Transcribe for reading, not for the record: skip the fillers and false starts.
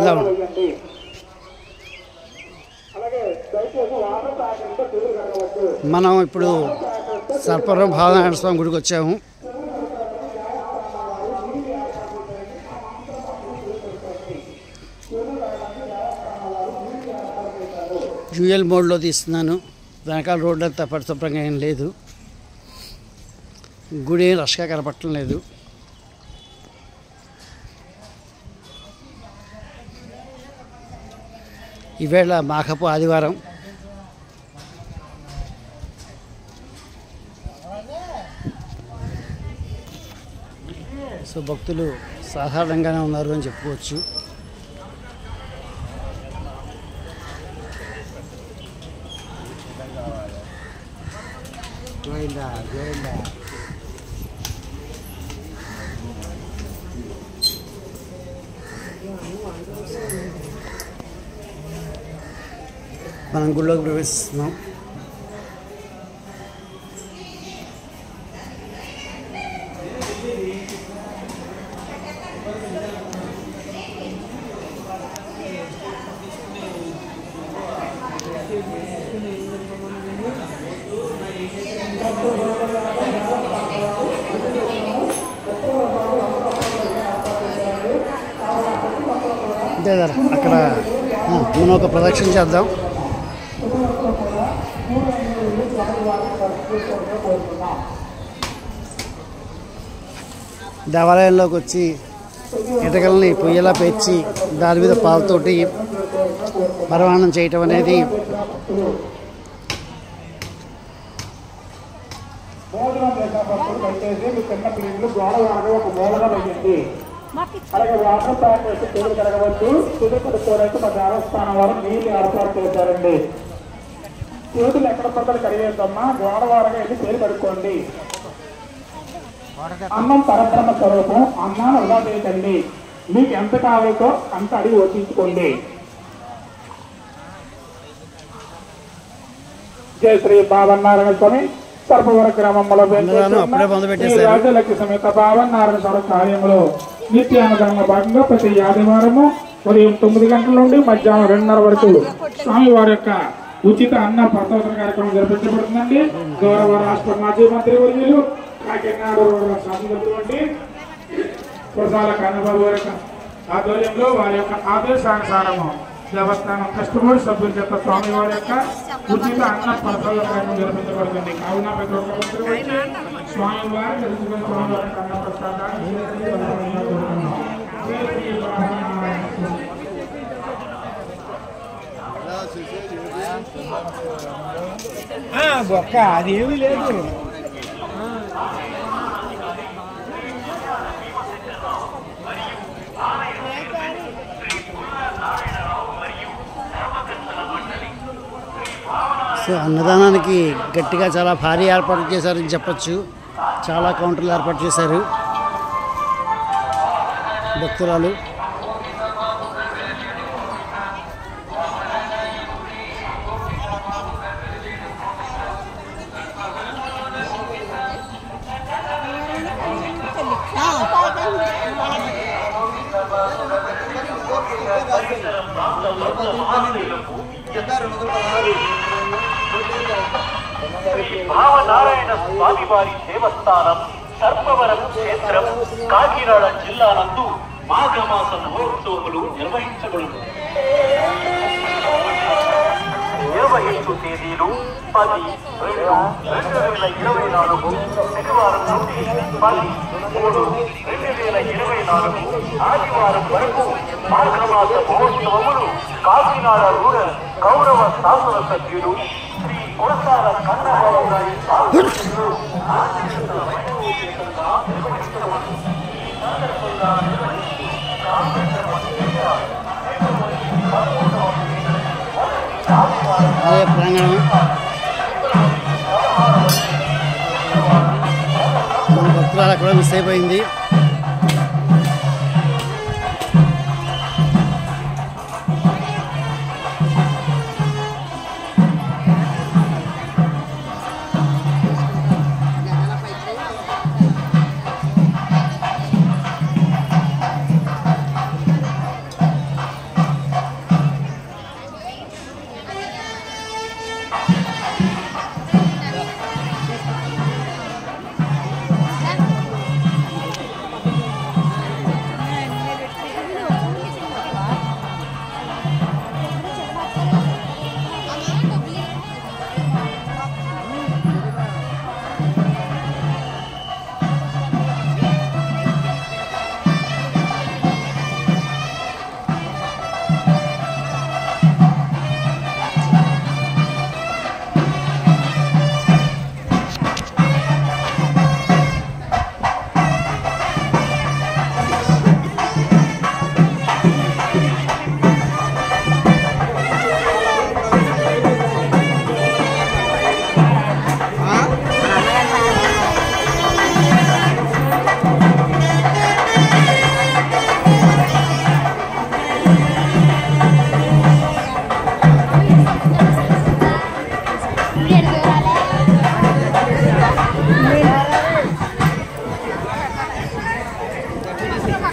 వెళ్దాం. మనం ఇప్పుడు సర్పవరం భావనారాయణ స్వామి గుడికి వచ్చాము. డ్యూయల్ మోడ్లో తీస్తున్నాను. వెనకాల రోడ్డు అంతా పరిశుభ్రంగా ఏం లేదు. గుడి రష్గా కనపడటం లేదు. ఈవేళ మాఘపు ఆదివారం. సో భక్తులు సాధారణంగానే ఉన్నారు అని చెప్పుకోవచ్చు. మనం గుళ్ళోకి ప్రవేశిస్తున్నాం. అక్కడ మనం ఒక ప్రదక్షిణ చేద్దాం. దేవాలయంలోకి వచ్చి ఇటకల్ని పొయ్యిలా పేర్చి దాని మీద పాలతోటి పరమాణం చేయటం అనేది అలాగే వాటర్ ప్యాక్ వచ్చి చేతులు కడగవచ్చు. చేతులు కడుక్కోవడానికి మా దేవస్థానం వారు నీళ్ళు ఏర్పాటు చేశారండి. చేతులు ఎక్కడ పక్కన కడిగేద్దమ్మా, గోడవారగా వెళ్ళి చేతులు కడుక్కోండి. అన్నం పరబ్రహ్మ స్వరూపం, అన్నాన్ని వృధా చేయకండి. మీకు ఎంత కావాలో అంత అడిగి వచ్చించుకోండి. జయ శ్రీ భావనారాయణ స్వామి సర్పవర గ్రామంలో రాజ్యలక్ష్మి సమేత భావనారాయణ స్వామి కార్యంలో నిత్యానుగంగా భాగంగా ప్రతి ఆదివారము ఉదయం 9 గంటల నుండి మధ్యాహ్నం 2:30 వరకు స్వామివారి యొక్క ఉచిత అన్న ప్రసాదన కార్యక్రమం జరిపించబడుతుందండి. గౌరవ రాష్ట్ర మాజీ మంత్రి వర్యులు కాకినాడ శాసనసభ్యులు కురసాల కన్నబాబు గారి ఆధ్వర్యంలో వారి యొక్క ఆదేశానుసారము దేవస్థానం కస్టమర్ సభ్యుల చేత స్వామివారి యొక్క ఉచిత అన్న ప్రసాద కార్యక్రమం జరిపించబడుతుంది. కావున ప్రతి ఒక్కరు స్వామివారి తెలుసుకుని స్వామివారి అన్న ప్రసాదాన్ని బొక్క అదేమీ లేదు. సో అన్నదానానికి గట్టిగా చాలా భారీ ఏర్పాట్లు చేశారని చెప్పచ్చు. చాలా కౌంటర్లు ఏర్పాటు చేశారు. భక్తురాలు భావనారాయణ స్వామి వారి దేవస్థానం సర్పవరం క్షేత్రం కాకినాడ జిల్లా నందు మాఘమాస మహోత్సవములు నిర్వహించబడును. 27 తేదీలు 10/2/2024 శనివారం నుండి 10/3/2024 ఆదివారం వరకు మాఘమాస మహోత్సవములు కాకినాడ రూరల్ గౌరవ శాసన సభ్యులు శ్రీ కురసాల కన్నబాబు గారి ఆధ్వర్యంలో అదే ప్రాంగణం. మన భక్తురాలు అక్కడ మిస్ అయిపోయింది.